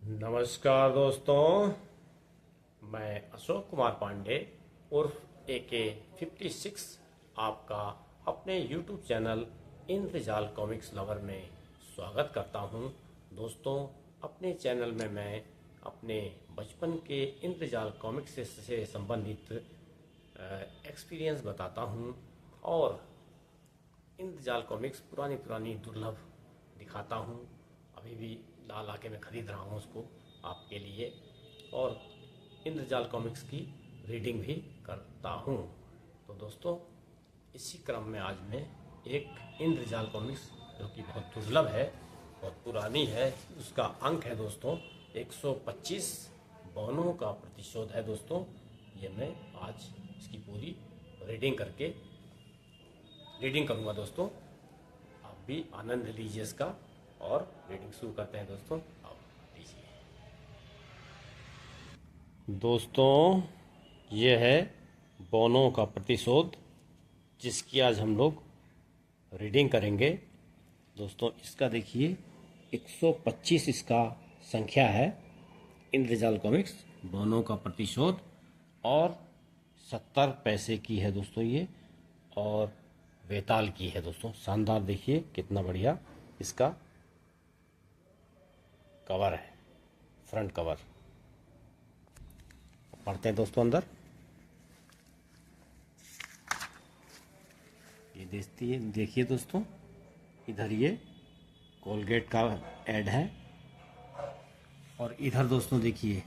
नमस्कार दोस्तों, मैं अशोक कुमार पांडे उर्फ AK56 आपका अपने YouTube चैनल इंद्रजाल कॉमिक्स लवर में स्वागत करता हूं। दोस्तों, अपने चैनल में मैं अपने बचपन के इंद्रजाल कॉमिक्स से संबंधित एक्सपीरियंस बताता हूं और इंद्रजाल कॉमिक्स पुरानी पुरानी दुर्लभ दिखाता हूं। अभी भी लाल आके मैं ख़रीद रहा हूं उसको आपके लिए, और इंद्रजाल कॉमिक्स की रीडिंग भी करता हूं। तो दोस्तों, इसी क्रम में आज मैं एक इंद्रजाल कॉमिक्स जो कि बहुत दुर्लभ है, बहुत पुरानी है, उसका अंक है दोस्तों 125 बौनों का प्रतिशोध है। दोस्तों, ये मैं आज इसकी पूरी रीडिंग करूंगा। दोस्तों, आप भी आनंद लीजिए इसका और रीडिंग शुरू करते हैं। दोस्तों, आप लीजिए। दोस्तों, ये है बौनों का प्रतिशोध, जिसकी आज हम लोग रीडिंग करेंगे। दोस्तों, इसका देखिए 125 इसका संख्या है। इंद्रजाल कॉमिक्स बौनों का प्रतिशोध, और 70 पैसे की है दोस्तों ये, और वेताल की है। दोस्तों, शानदार, देखिए कितना बढ़िया इसका कवर है, फ्रंट कवर। पढ़ते हैं दोस्तों अंदर। ये देखिए दोस्तों, इधर ये कोलगेट का ऐड है, और इधर दोस्तों देखिए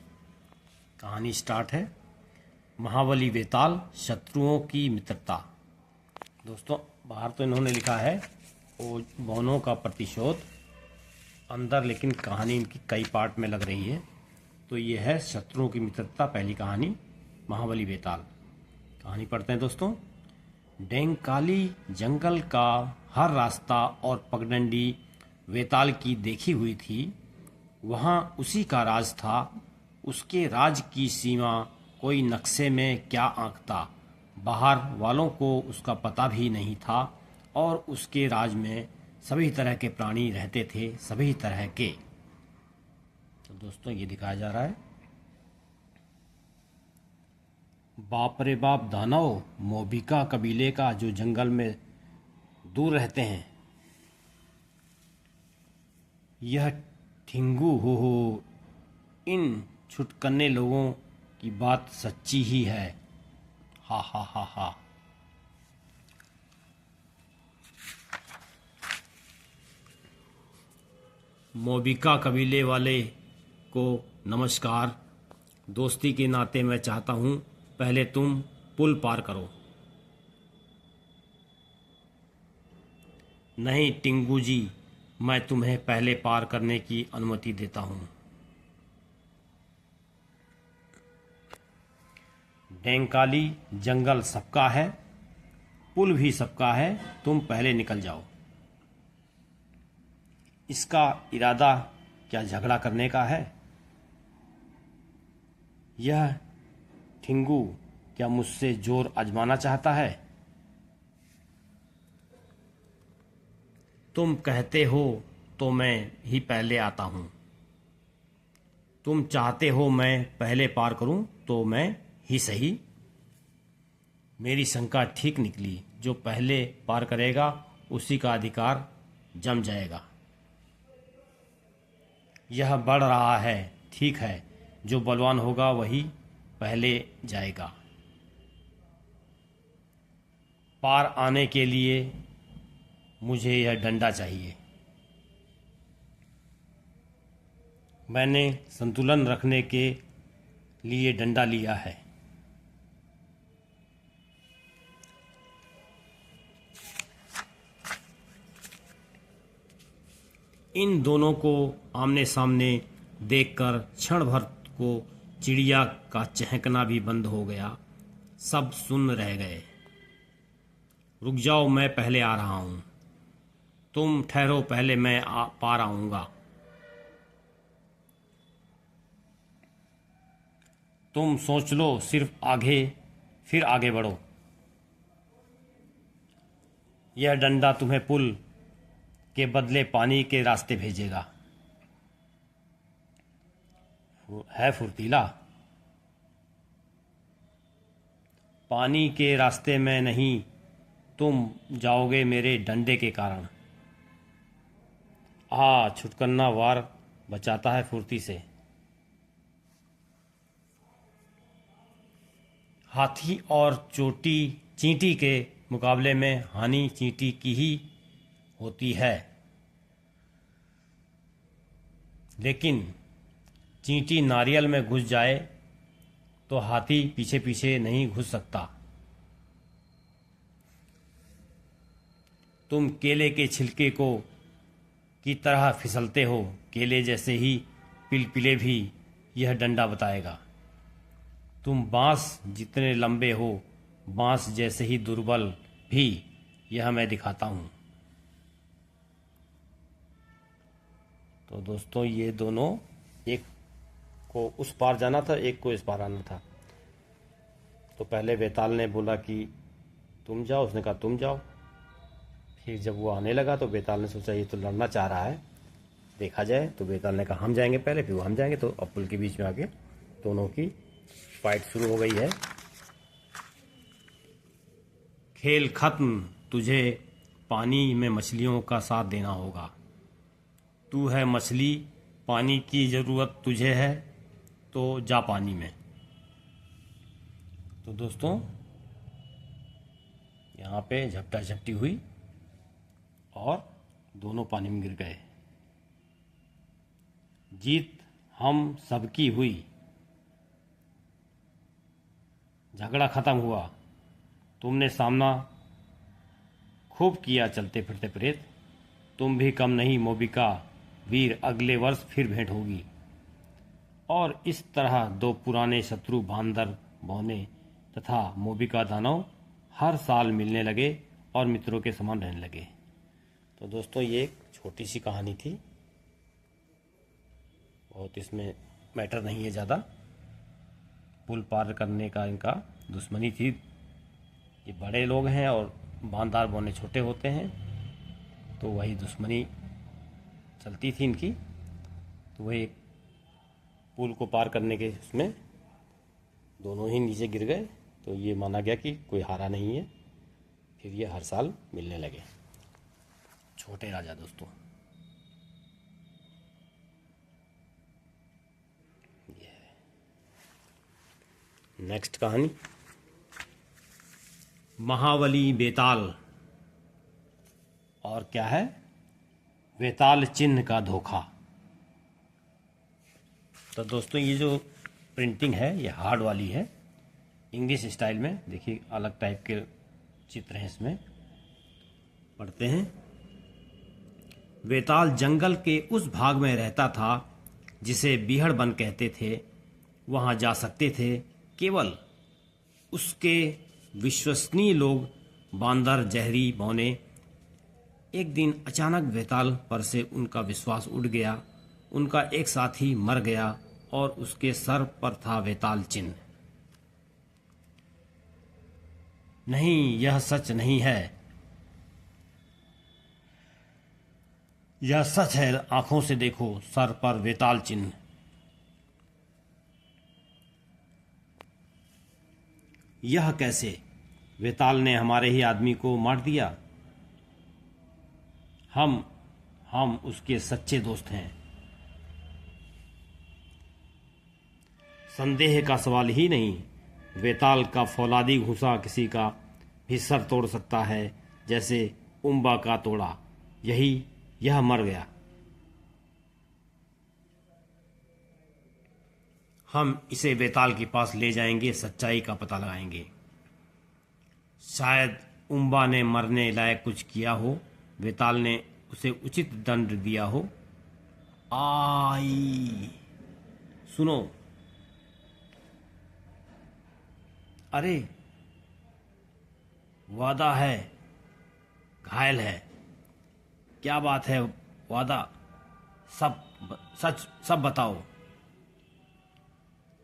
कहानी स्टार्ट है। महाबली वेताल, शत्रुओं की मित्रता। दोस्तों, बाहर तो इन्होंने लिखा है वो बौनों का प्रतिशोध, अंदर लेकिन कहानी इनकी कई पार्ट में लग रही है। तो ये है शत्रुओं की मित्रता, पहली कहानी महाबली वेताल। कहानी पढ़ते हैं दोस्तों। डेंकाली जंगल का हर रास्ता और पगडंडी वेताल की देखी हुई थी। वहाँ उसी का राज था। उसके राज की सीमा कोई नक्शे में क्या आंकता। बाहर वालों को उसका पता भी नहीं था, और उसके राज में सभी तरह के प्राणी रहते थे, सभी तरह के। तो दोस्तों, ये दिखाया जा रहा है। बाप रे बाप दानव, मोबिका कबीले का जो जंगल में दूर रहते हैं। यह ठिंगू हो, इन छुटकन्ने लोगों की बात सच्ची ही है। हा हा हा हा। मोबिका कबीले वाले को नमस्कार। दोस्ती के नाते मैं चाहता हूँ पहले तुम पुल पार करो। नहीं टिंगू जी, मैं तुम्हें पहले पार करने की अनुमति देता हूँ। डेंकाली जंगल सबका है, पुल भी सबका है, तुम पहले निकल जाओ। इसका इरादा क्या झगड़ा करने का है? यह ठिंगू क्या मुझसे जोर आजमाना चाहता है? तुम कहते हो तो मैं ही पहले आता हूं। तुम चाहते हो मैं पहले पार करूं तो मैं ही सही। मेरी शंका ठीक निकली। जो पहले पार करेगा उसी का अधिकार जम जाएगा। यह बढ़ रहा है, ठीक है। जो बलवान होगा वही पहले जाएगा। पार आने के लिए मुझे यह डंडा चाहिए। मैंने संतुलन रखने के लिए डंडा लिया है। इन दोनों को आमने सामने देखकर क्षण भर को चिड़िया का चहकना भी बंद हो गया। सब सुन्न रह गए। रुक जाओ, मैं पहले आ रहा हूं। तुम ठहरो, पहले मैं पार आऊंगा। तुम सोच लो, सिर्फ आगे, फिर आगे बढ़ो। यह डंडा तुम्हें पुल के बदले पानी के रास्ते भेजेगा। है फुर्तीला। पानी के रास्ते में नहीं तुम जाओगे मेरे डंडे के कारण। छुटकन्ना वार बचाता है फुर्ती से। हाथी और चींटी के मुकाबले में हानि चींटी की ही होती है, लेकिन चींटी नारियल में घुस जाए तो हाथी पीछे पीछे नहीं घुस सकता। तुम केले के छिलके को की तरह फिसलते हो, केले जैसे ही पिलपिले भी यह डंडा बताएगा। तुम बांस जितने लंबे हो, बांस जैसे ही दुर्बल भी यह मैं दिखाता हूं। तो दोस्तों ये दोनों, एक को उस पार जाना था, एक को इस पार आना था। तो पहले बेताल ने बोला कि तुम जाओ, उसने कहा तुम जाओ। फिर जब वो आने लगा तो बेताल ने सोचा ये तो लड़ना चाह रहा है, देखा जाए। तो बेताल ने कहा हम जाएंगे पहले, फिर वो हम जाएंगे। तो अब पुल के बीच में आके दोनों की फाइट शुरू हो गई है। खेल खत्म, तुझे पानी में मछलियों का साथ देना होगा। तू है मछली, पानी की ज़रूरत तुझे है, तो जा पानी में। तो दोस्तों यहाँ पे झपटा झपटी हुई और दोनों पानी में गिर गए। जीत हम सबकी हुई, झगड़ा खत्म हुआ। तुमने सामना खूब किया चलते फिरते प्रेत, तुम भी कम नहीं मोबिका वीर, अगले वर्ष फिर भेंट होगी। और इस तरह दो पुराने शत्रु बांदर बौने तथा मोबिका दानव हर साल मिलने लगे और मित्रों के समान रहने लगे। तो दोस्तों ये एक छोटी सी कहानी थी, बहुत इसमें मैटर नहीं है ज़्यादा। पुल पार करने का इनका दुश्मनी थी। ये बड़े लोग हैं और बांदार बौने छोटे होते हैं, तो वही दुश्मनी चलती थी इनकी। तो वही पुल को पार करने के उसमें दोनों ही नीचे गिर गए। तो ये माना गया कि कोई हारा नहीं है। फिर ये हर साल मिलने लगे। छोटे राजा दोस्तों। नेक्स्ट कहानी महाबली बेताल। और क्या है? वेताल चिन्ह का धोखा। तो दोस्तों ये जो प्रिंटिंग है ये हार्ड वाली है, इंग्लिश स्टाइल में। देखिए अलग टाइप के चित्र हैं इसमें, पढ़ते हैं। वेताल जंगल के उस भाग में रहता था जिसे बीहड़ वन कहते थे। वहां जा सकते थे केवल उसके विश्वसनीय लोग, बांदर, जहरी बौने। एक दिन अचानक वेताल पर से उनका विश्वास उड़ गया। उनका एक साथी मर गया और उसके सर पर था वेताल चिन्ह। नहीं, यह सच नहीं है। यह सच है, आंखों से देखो, सर पर वेताल चिन्ह। यह कैसे? वेताल ने हमारे ही आदमी को मार दिया। हम उसके सच्चे दोस्त हैं। संदेह का सवाल ही नहीं। वेताल का फौलादी घुसा किसी का भी सर तोड़ सकता है, जैसे उम्बा का तोड़ा। यह मर गया। हम इसे वेताल के पास ले जाएंगे, सच्चाई का पता लगाएंगे। शायद उम्बा ने मरने लायक कुछ किया हो, वेताल ने उसे उचित दंड दिया हो। आई सुनो, अरे वादा है, घायल है। क्या बात है वादा? सब बताओ।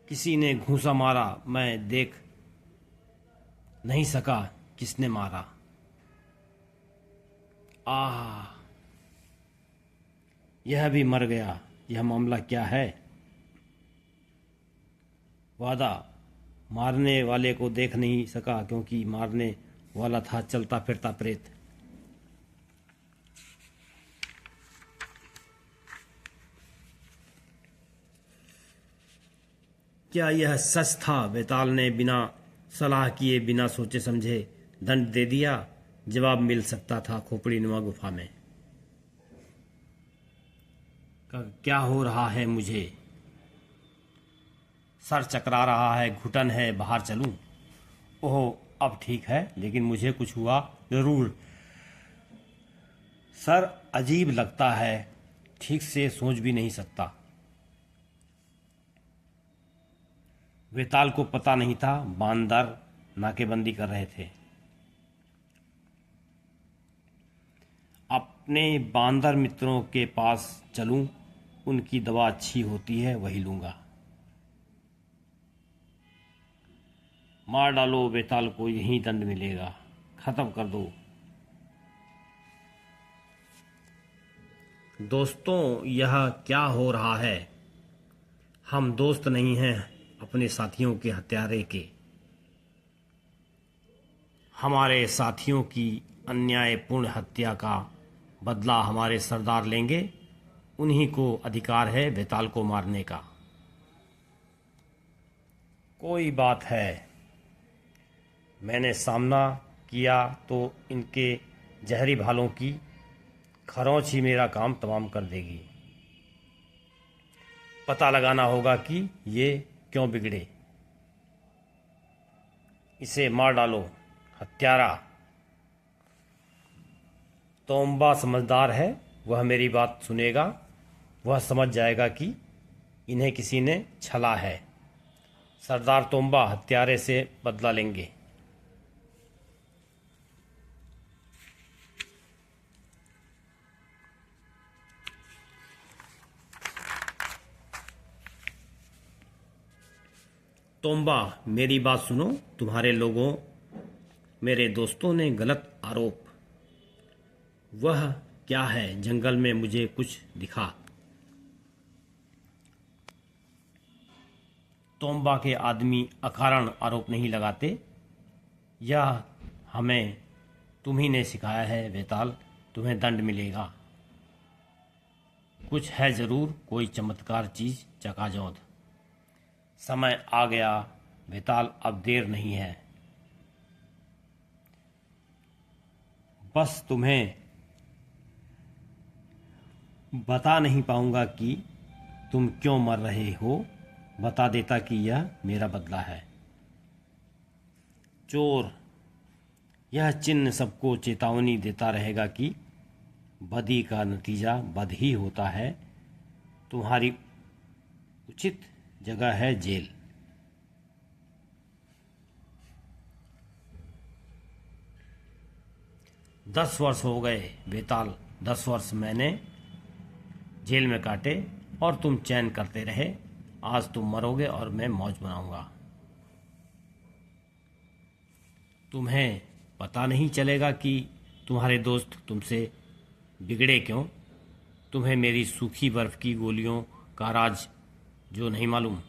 किसी ने घूंसा मारा, मैं देख नहीं सका किसने मारा। यह भी मर गया। यह मामला क्या है? वादा मारने वाले को देख नहीं सका, क्योंकि मारने वाला था चलता फिरता प्रेत। क्या यह सच था? बेताल ने बिना सलाह किए, बिना सोचे समझे दंड दे दिया। जवाब मिल सकता था खोपड़ी नुमा गुफा में। क्या हो रहा है मुझे? सर चकरा रहा है, घुटन है, बाहर चलूं? ओह, अब ठीक है, लेकिन मुझे कुछ हुआ जरूर। सर अजीब लगता है, ठीक से सोच भी नहीं सकता। वेताल को पता नहीं था बांदर नाकेबंदी कर रहे थे। अपने बांदर मित्रों के पास चलूं, उनकी दवा अच्छी होती है, वही लूंगा। मार डालो वेताल को, यही दंड मिलेगा, खत्म कर दो। दोस्तों, यह क्या हो रहा है? हम दोस्त नहीं हैं अपने साथियों के हत्यारे के। हमारे साथियों की अन्यायपूर्ण हत्या का बदला हमारे सरदार लेंगे। उन्हीं को अधिकार है वेताल को मारने का। कोई बात है, मैंने सामना किया तो इनके जहरी भालों की खरोंच ही मेरा काम तमाम कर देगी। पता लगाना होगा कि ये क्यों बिगड़े। इसे मार डालो, हत्यारा। तोम्बा समझदार है, वह मेरी बात सुनेगा। वह समझ जाएगा कि इन्हें किसी ने छला है। सरदार तोम्बा हत्यारे से बदला लेंगे। तोम्बा, मेरी बात सुनो। तुम्हारे लोगों, मेरे दोस्तों ने गलत आरोप। वह क्या है? जंगल में मुझे कुछ दिखा। तोम्बा के आदमी अकारण आरोप नहीं लगाते। यह हमें तुम्ही ने सिखाया है वेताल, तुम्हें दंड मिलेगा। कुछ है जरूर, कोई चमत्कार चीज, चकाचौंध। समय आ गया वेताल, अब देर नहीं है। बस तुम्हें बता नहीं पाऊंगा कि तुम क्यों मर रहे हो। बता देता कि यह मेरा बदला है। चोर, यह चिन्ह सबको चेतावनी देता रहेगा कि बदी का नतीजा बद ही होता है। तुम्हारी उचित जगह है जेल। दस वर्ष हो गए बेताल, 10 वर्ष मैंने जेल में काटे और तुम चैन करते रहे। आज तुम मरोगे और मैं मौज मनाऊंगा। तुम्हें पता नहीं चलेगा कि तुम्हारे दोस्त तुमसे बिगड़े क्यों। तुम्हें मेरी सूखी बर्फ की गोलियों का राज जो नहीं मालूम।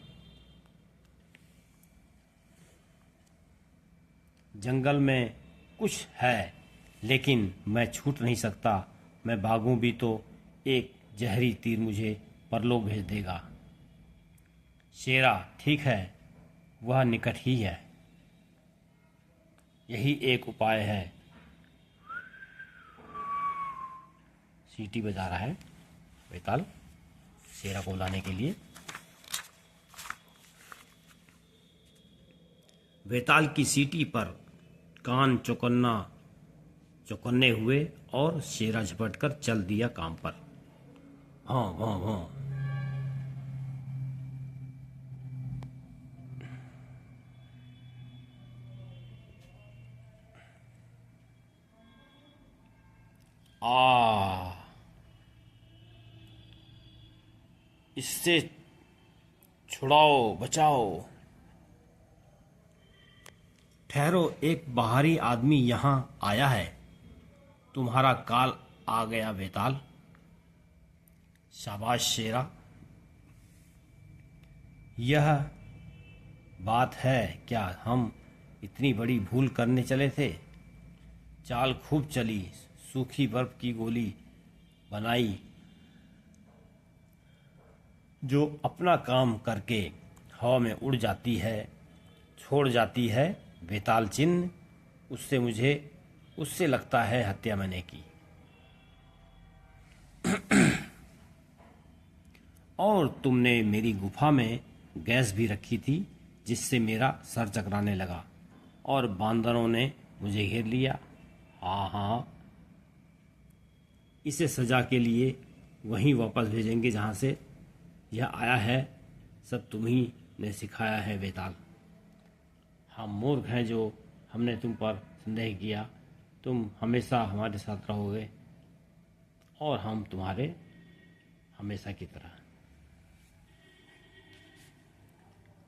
जंगल में कुछ है, लेकिन मैं छूट नहीं सकता। मैं भागूं भी तो एक जहरी तीर मुझे परलोक भेज देगा। शेरा, ठीक है, वह निकट ही है। यही एक उपाय है। सीटी बजा रहा है वेताल शेरा को लाने के लिए। वेताल की सीटी पर कान चौकन्ने हुए और शेरा झपट कर चल दिया काम पर। हाँ हाँ हाँ। इससे छुड़ाओ, बचाओ। ठहरो, एक बाहरी आदमी यहां आया है। तुम्हारा काल आ गया वेताल। शाबाश शेरा। यह बात है क्या हम इतनी बड़ी भूल करने चले थे। चाल खूब चली, सूखी बर्फ की गोली बनाई, जो अपना काम करके हवा में उड़ जाती है, छोड़ जाती है बेताल चिन्ह। उससे लगता है हत्या मैंने की। और तुमने मेरी गुफा में गैस भी रखी थी, जिससे मेरा सर चकराने लगा और बांदरों ने मुझे घेर लिया। हाँ हाँ, इसे सजा के लिए वहीं वापस भेजेंगे जहाँ से यह आया है। सब तुम्ही ने सिखाया है बेताल। हम मूर्ख हैं जो हमने तुम पर संदेह किया। तुम हमेशा हमारे साथ रहोगे और हम तुम्हारे हमेशा की तरह।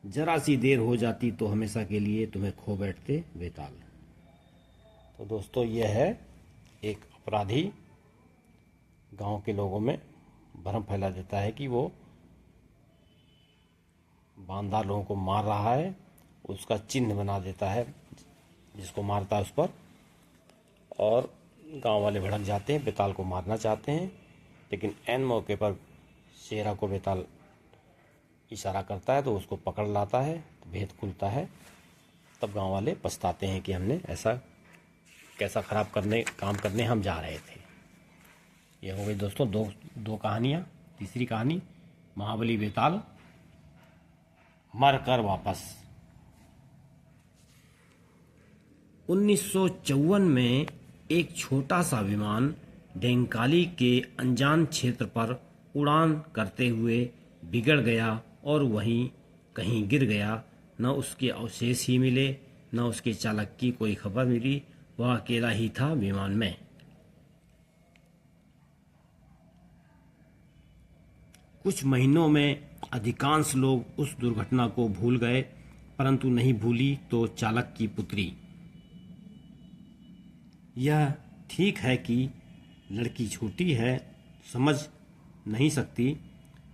जरा सी देर हो जाती तो हमेशा के लिए तुम्हें खो बैठते बेताल। तो दोस्तों, यह है एक अपराधी गांव के लोगों में भ्रम फैला देता है कि वो बांदा लोगों को मार रहा है, उसका चिन्ह बना देता है जिसको मारता है उस पर, और गांव वाले भड़क जाते हैं, बेताल को मारना चाहते हैं। लेकिन ऐन मौके पर शेरा को बेताल इशारा करता है तो उसको पकड़ लाता है, तो भेद खुलता है। तब गांव वाले पछताते हैं कि हमने ऐसा कैसा खराब काम करने हम जा रहे थे। ये हो गई दोस्तों दो कहानियाँ। तीसरी कहानी, महाबली बेताल मर कर वापस। 1954 में एक छोटा सा विमान डेंकाली के अनजान क्षेत्र पर उड़ान करते हुए बिगड़ गया और वहीं कहीं गिर गया। न उसके अवशेष ही मिले, न उसके चालक की कोई खबर मिली। वह अकेला ही था विमान में। कुछ महीनों में अधिकांश लोग उस दुर्घटना को भूल गए, परंतु नहीं भूली तो चालक की पुत्री। यह ठीक है कि लड़की छोटी है, समझ नहीं सकती,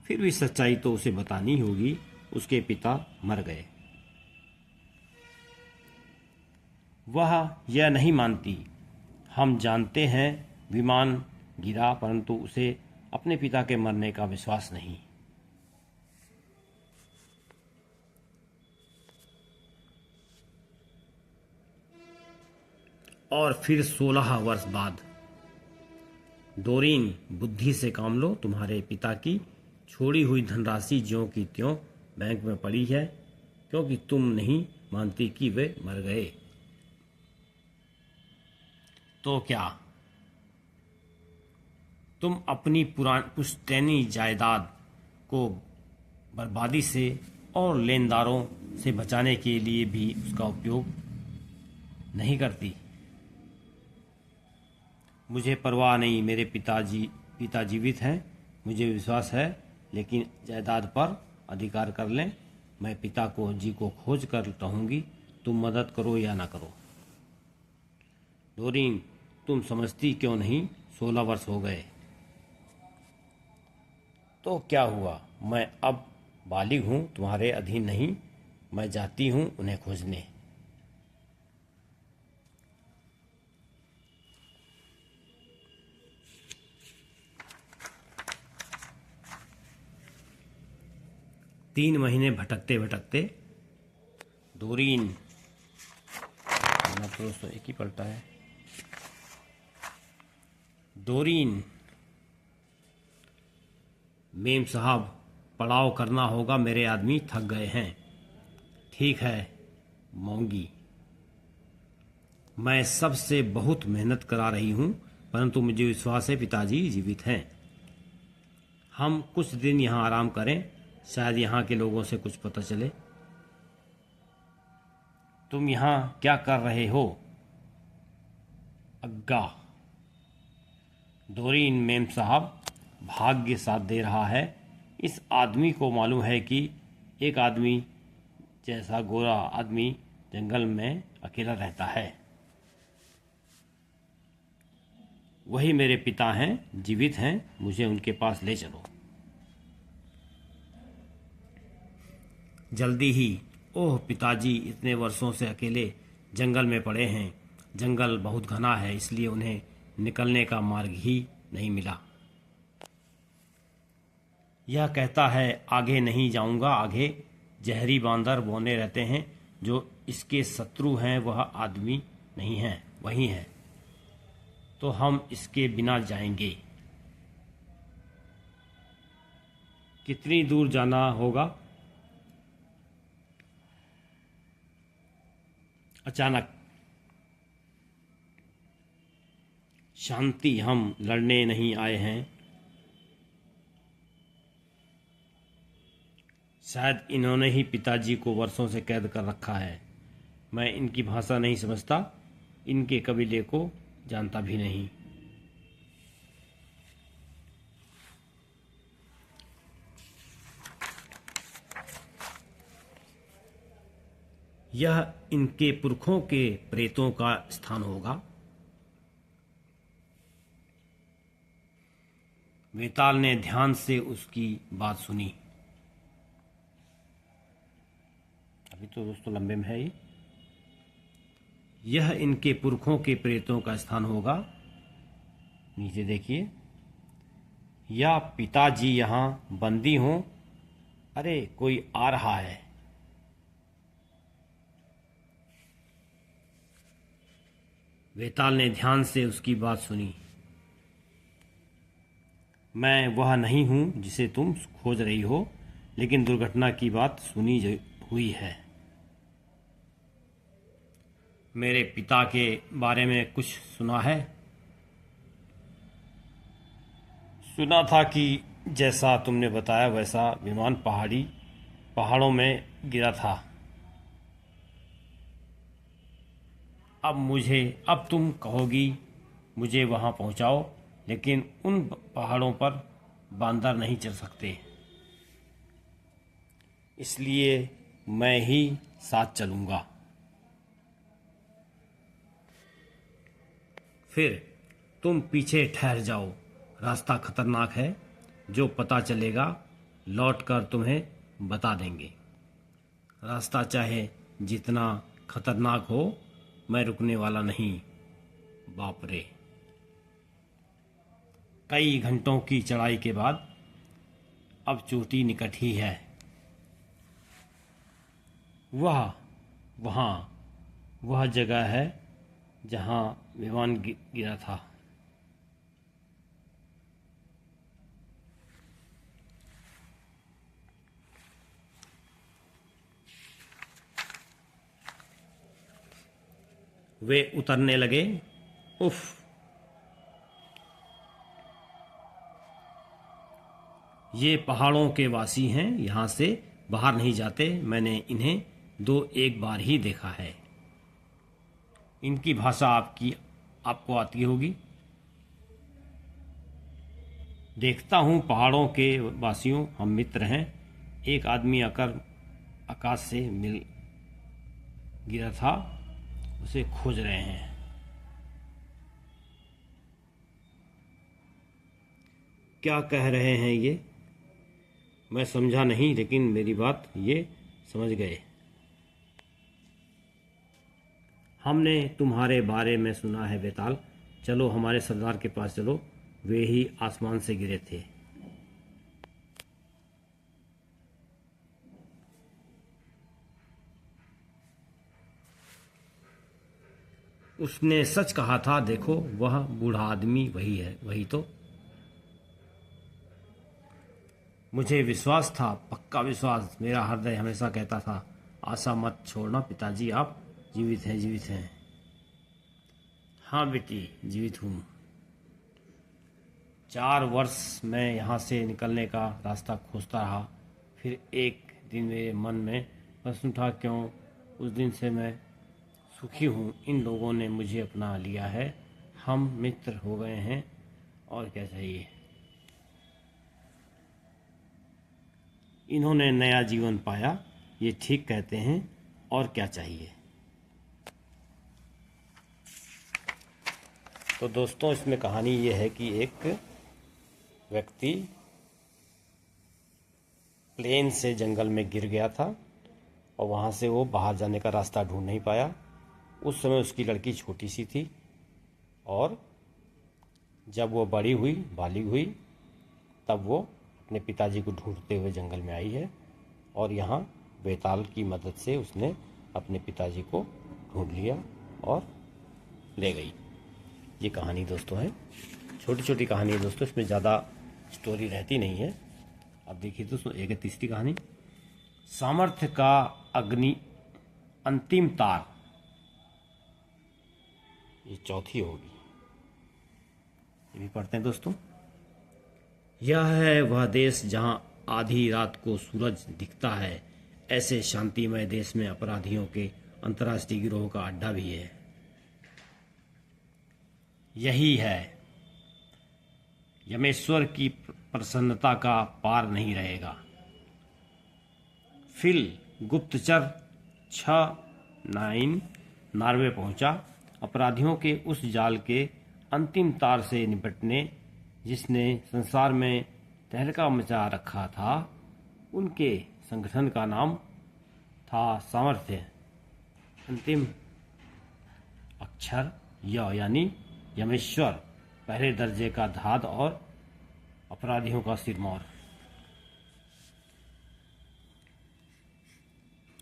फिर भी सच्चाई तो उसे बतानी होगी। उसके पिता मर गए। वह यह नहीं मानती। हम जानते हैं विमान गिरा, परंतु उसे अपने पिता के मरने का विश्वास नहीं। और फिर 16 वर्ष बाद, डोरीन, बुद्धि से काम लो। तुम्हारे पिता की छोड़ी हुई धनराशि ज्यों की त्यों बैंक में पड़ी है, क्योंकि तुम नहीं मानती कि वे मर गए। तो क्या तुम अपनी पुश्तैनी जायदाद को बर्बादी से और लेनदारों से बचाने के लिए भी उसका उपयोग नहीं करती? मुझे परवाह नहीं, मेरे पिता जीवित हैं, मुझे विश्वास है, लेकिन जायदाद पर अधिकार कर लें। मैं पिता को खोज कर रहूंगी, तुम मदद करो या ना करो। डोरीन, तुम समझती क्यों नहीं? 16 वर्ष हो गए तो क्या हुआ? मैं अब बालिग हूँ, तुम्हारे अधीन नहीं। मैं जाती हूँ उन्हें खोजने। तीन महीने भटकते भटकते डोरीन, तो दोस्तों एक ही पलटा है। डोरीन, मेम साहब पड़ाव करना होगा, मेरे आदमी थक गए हैं। ठीक है मोंगी, मैं सबसे बहुत मेहनत करा रही हूँ, परंतु मुझे विश्वास है पिताजी जीवित हैं। हम कुछ दिन यहाँ आराम करें, शायद यहाँ के लोगों से कुछ पता चले। तुम यहाँ क्या कर रहे हो? अग्गा, डोरीन, मेम साहब भाग्य साथ दे रहा है। इस आदमी को मालूम है कि एक आदमी जैसा गोरा आदमी जंगल में अकेला रहता है। वही मेरे पिता हैं, जीवित हैं, मुझे उनके पास ले चलो। जल्दी ही ओह पिताजी इतने वर्षों से अकेले जंगल में पड़े हैं। जंगल बहुत घना है, इसलिए उन्हें निकलने का मार्ग ही नहीं मिला। यह कहता है आगे नहीं जाऊंगा। आगे जहरी बांदर बौने रहते हैं। जो इसके शत्रु हैं वह आदमी नहीं है, वही है। तो हम इसके बिना जाएंगे। कितनी दूर जाना होगा? अचानक शांति, हम लड़ने नहीं आए हैं। शायद इन्होंने ही पिताजी को वर्षों से कैद कर रखा है। मैं इनकी भाषा नहीं समझता, इनके कबीले को जानता भी नहीं। यह इनके पुरखों के प्रेतों का स्थान होगा। वेताल ने ध्यान से उसकी बात सुनी। अभी तो दोस्तों लंबे में है ये। यह इनके पुरखों के प्रेतों का स्थान होगा। नीचे देखिए, या पिताजी यहाँ बंदी हों। अरे कोई आ रहा है। वेताल ने ध्यान से उसकी बात सुनी। मैं वह नहीं हूं जिसे तुम खोज रही हो, लेकिन दुर्घटना की बात सुनी हुई है। मेरे पिता के बारे में कुछ सुना है? सुना था कि जैसा तुमने बताया वैसा विमान पहाड़ों में गिरा था। अब तुम कहोगी मुझे वहां पहुंचाओ, लेकिन उन पहाड़ों पर बांदर नहीं चढ़ सकते, इसलिए मैं ही साथ चलूंगा। फिर तुम पीछे ठहर जाओ। रास्ता खतरनाक है। जो पता चलेगा लौटकर तुम्हें बता देंगे। रास्ता चाहे जितना खतरनाक हो, मैं रुकने वाला नहीं। बाप रे। कई घंटों की चढ़ाई के बाद अब चोटी निकट ही है। वह जगह है जहां विमान गिरा था। वे उतरने लगे। उफ, ये पहाड़ों के वासी हैं, यहाँ से बाहर नहीं जाते। मैंने इन्हें एक बार ही देखा है। इनकी भाषा आपको आती होगी। देखता हूँ पहाड़ों के वासियों, हम मित्र हैं। एक आदमी आकर आकाश से मिल गिरा था, उसे खोज रहे हैं। क्या कह रहे हैं ये? मैं समझा नहीं, लेकिन मेरी बात ये समझ गए। हमने तुम्हारे बारे में सुना है बेताल। चलो हमारे सरदार के पास चलो, वे ही आसमान से गिरे थे। उसने सच कहा था। देखो वह बूढ़ा आदमी वही है। वही तो। मुझे विश्वास था, पक्का विश्वास। मेरा हृदय हमेशा कहता था आशा मत छोड़ना पिताजी, आप जीवित हैं, जीवित हैं। हाँ बेटी, जीवित हूँ। 4 वर्ष मैं यहाँ से निकलने का रास्ता खोजता रहा। फिर एक दिन मेरे मन में प्रश्न उठा, क्यों? उस दिन से मैं सुखी हूँ। इन लोगों ने मुझे अपना लिया है, हम मित्र हो गए हैं, और क्या चाहिए? इन्होंने नया जीवन पाया, ये ठीक कहते हैं, और क्या चाहिए? तो दोस्तों इसमें कहानी ये है कि एक व्यक्ति प्लेन से जंगल में गिर गया था और वहाँ से वो बाहर जाने का रास्ता ढूंढ नहीं पाया। उस समय उसकी लड़की छोटी सी थी और जब वो बड़ी हुई, बालिग हुई, तब वो अपने पिताजी को ढूंढते हुए जंगल में आई है और यहाँ बेताल की मदद से उसने अपने पिताजी को ढूंढ लिया और ले गई। ये कहानी दोस्तों है, छोटी छोटी कहानी है दोस्तों, इसमें ज़्यादा स्टोरी रहती नहीं है। अब देखिए दोस्तों, एक है तीसरी कहानी, सामर्थ्य का अग्नि अंतिम तार। ये चौथी होगी, ये भी पढ़ते हैं दोस्तों। यह है वह देश जहां आधी रात को सूरज दिखता है। ऐसे शांतिमय देश में अपराधियों के अंतर्राष्ट्रीय गिरोह का अड्डा भी है। यही है, यमेश्वर की प्रसन्नता का पार नहीं रहेगा। फिल गुप्तचर 6-9 नॉर्वे पहुंचा, अपराधियों के उस जाल के अंतिम तार से निपटने जिसने संसार में तहलका मचा रखा था। उनके संगठन का नाम था सामर्थ्य। अंतिम अक्षर य यानी यमेश्वर, पहले दर्जे का धाद और अपराधियों का सिरमौर।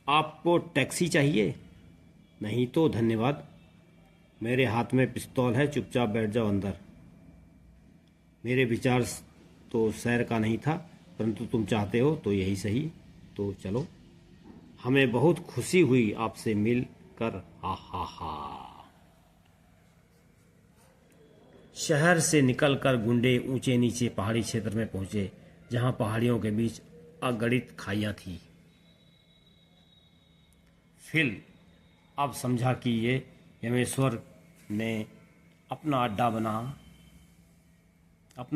आपको टैक्सी चाहिए? नहीं तो धन्यवाद, मेरे हाथ में पिस्तौल है, चुपचाप बैठ जाओ अंदर। मेरे विचार तो सैर का नहीं था, परंतु तुम चाहते हो तो यही सही, तो चलो। हमें बहुत खुशी हुई आपसे मिलकर, हा हा हा। शहर से निकलकर गुंडे ऊंचे नीचे पहाड़ी क्षेत्र में पहुंचे, जहां पहाड़ियों के बीच अगणित खाइयां थी। फिल अब समझा कि ये यमेश्वर ने अपना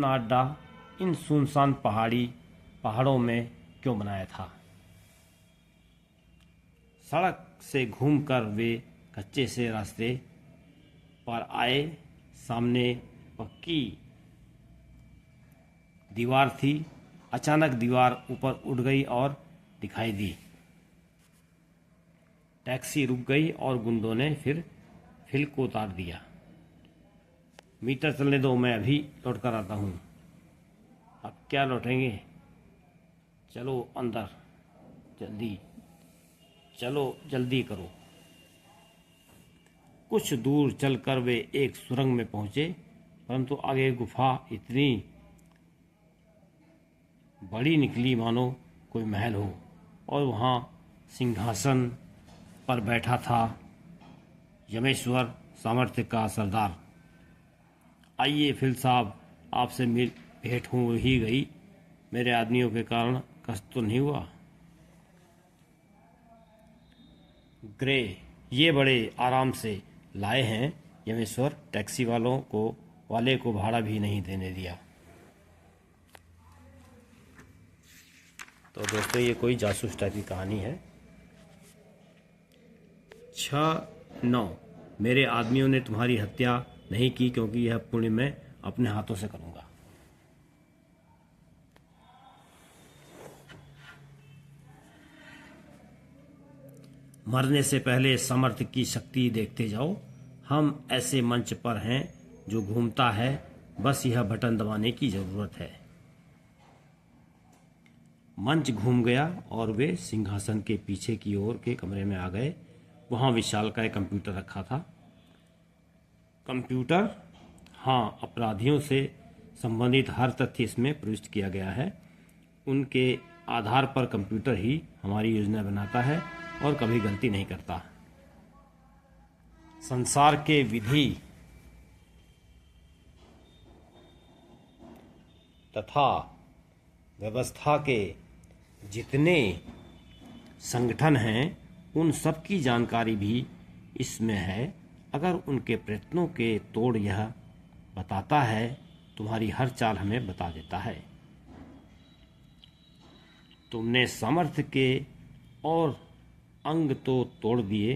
अड्डा इन सुनसान पहाड़ों में क्यों बनाया था। सड़क से घूमकर वे कच्चे से रास्ते पर आए। सामने पक्की दीवार थी। अचानक दीवार ऊपर उठ गई और दिखाई दी। टैक्सी रुक गई और गुंडों ने फिर फिल को उतार दिया। मीटर चलने दो, मैं अभी लौट कर आता हूँ। अब क्या लौटेंगे? चलो अंदर, जल्दी चलो, जल्दी करो। कुछ दूर चलकर वे एक सुरंग में पहुंचे, परंतु आगे गुफा इतनी बड़ी निकली मानो कोई महल हो, और वहां सिंहासन पर बैठा था यमेश्वर, सामर्थ्य का सरदार। आइए फिल साहब, आपसे भेंट हो ही गई। मेरे आदमियों के कारण कष्ट तो नहीं हुआ? ग्रे, ये बड़े आराम से लाए हैं यमेश्वर। टैक्सी वाले को भाड़ा भी नहीं देने दिया। तो दोस्तों, ये कोई जासूस टाइप की कहानी है। 6-9, मेरे आदमियों ने तुम्हारी हत्या नहीं की, क्योंकि यह पुण्य मैं अपने हाथों से करूंगा। मरने से पहले सामर्थ्य की शक्ति देखते जाओ। हम ऐसे मंच पर हैं जो घूमता है, बस यह बटन दबाने की जरूरत है। मंच घूम गया और वे सिंहासन के पीछे की ओर के कमरे में आ गए। वहां विशालकाय कंप्यूटर रखा था। कंप्यूटर, हाँ, अपराधियों से संबंधित हर तथ्य इसमें प्रविष्ट किया गया है। उनके आधार पर कंप्यूटर ही हमारी योजना बनाता है और कभी गलती नहीं करता। संसार के विधि तथा व्यवस्था के जितने संगठन हैं, उन सब की जानकारी भी इसमें है। अगर उनके प्रयत्नों के तोड़ यह बताता है, तुम्हारी हर चाल हमें बता देता है। तुमने सामर्थ्य के और अंग तो तोड़ दिए,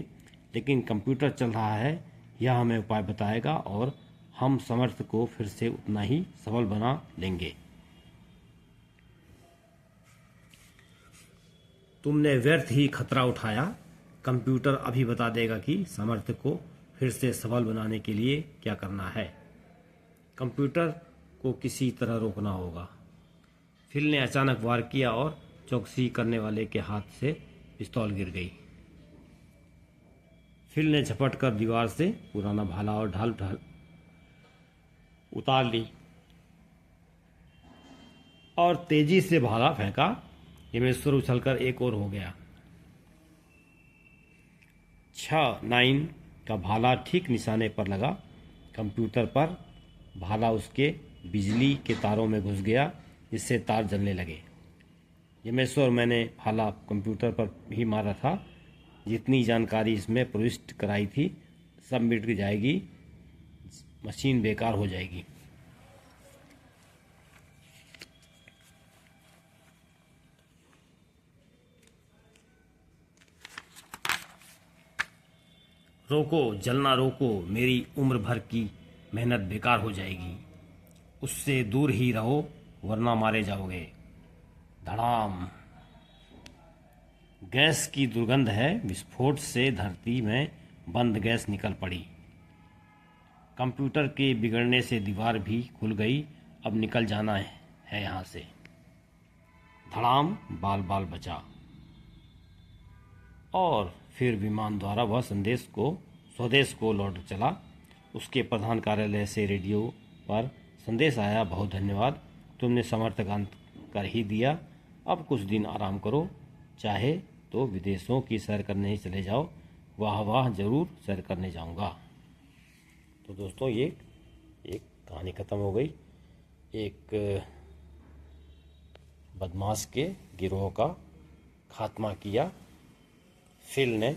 लेकिन कंप्यूटर चल रहा है, यह हमें उपाय बताएगा और हम सामर्थ्य को फिर से उतना ही सबल बना लेंगे। तुमने व्यर्थ ही खतरा उठाया। कंप्यूटर अभी बता देगा कि सामर्थ्य को फिर से सबल बनाने के लिए क्या करना है। कंप्यूटर को किसी तरह रोकना होगा। फिल ने अचानक वार किया और चौकसी करने वाले के हाथ से पिस्तौल गिर गई। फिल ने झपट कर दीवार से पुराना भाला और ढाल उतार ली और तेजी से भाला फेंका। यमेश्वर उछलकर एक और हो गया। 6-9 का भाला ठीक निशाने पर लगा। कंप्यूटर पर भाला उसके बिजली के तारों में घुस गया, जिससे तार जलने लगे। यमेश्वर, मैंने भाला कंप्यूटर पर ही मारा था। जितनी जानकारी इसमें प्रविष्ट कराई थी सब मिट जाएगी, मशीन बेकार हो जाएगी। रोको, जलना रोको, मेरी उम्र भर की मेहनत बेकार हो जाएगी। उससे दूर ही रहो वरना मारे जाओगे। धड़ाम। गैस की दुर्गंध है। विस्फोट से धरती में बंद गैस निकल पड़ी। कंप्यूटर के बिगड़ने से दीवार भी खुल गई। अब निकल जाना है यहाँ से। धड़ाम। बाल बाल बचा। और फिर विमान द्वारा वह स्वदेश को लौट चला। उसके प्रधान कार्यालय से रेडियो पर संदेश आया, बहुत धन्यवाद, तुमने समर्थन कर ही दिया। अब कुछ दिन आराम करो, चाहे तो विदेशों की सैर करने ही चले जाओ। वाह वाह, जरूर सैर करने जाऊंगा। तो दोस्तों, ये एक कहानी ख़त्म हो गई। एक बदमाश के गिरोह का खात्मा किया फिल ने,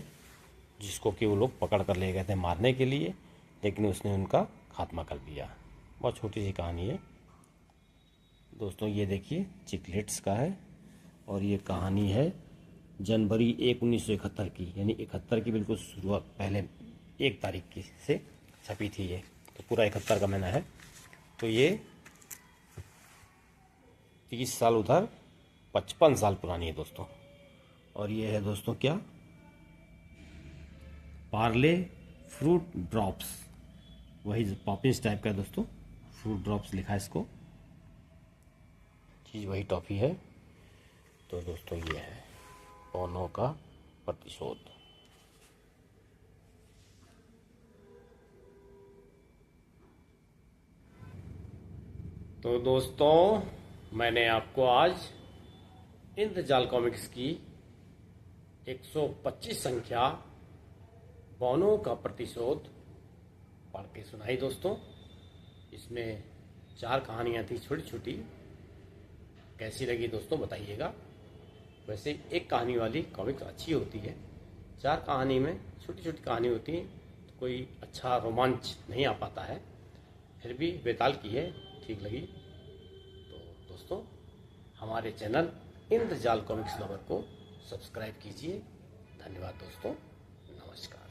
जिसको कि वो लोग पकड़ कर ले गए थे मारने के लिए, लेकिन उसने उनका खात्मा कर दिया। बहुत छोटी सी कहानी है दोस्तों। ये देखिए, चिकलेट्स का है और ये कहानी है जनवरी 1, 1971 की, यानी 71 की बिल्कुल शुरुआत, पहले 1 तारीख की से छपी थी ये। तो पूरा 71 का महीना है। तो ये 30 साल उधर, 55 साल पुरानी है दोस्तों। और ये है दोस्तों क्या, पार्ले फ्रूट ड्रॉप्स, वही पॉपिंस टाइप का है दोस्तों। फ्रूट ड्रॉप्स लिखा है इसको, चीज़ वही टॉफ़ी है। तो दोस्तों, ये है बोनो का प्रतिशोध। तो दोस्तों, मैंने आपको आज इंद्रजाल कॉमिक्स की 125 संख्या बोनो का प्रतिशोध पढ़ के सुनाई दोस्तों। इसमें 4 कहानियाँ थी छोटी छोटी। कैसी लगी दोस्तों बताइएगा। वैसे एक कहानी वाली कॉमिक्स अच्छी होती है। 4 कहानी में छोटी छोटी कहानी होती है, तो कोई अच्छा रोमांच नहीं आ पाता है। फिर भी बेताल की है, ठीक लगी। तो दोस्तों, हमारे चैनल इंद्रजाल कॉमिक्स लवर को सब्सक्राइब कीजिए। धन्यवाद दोस्तों, नमस्कार।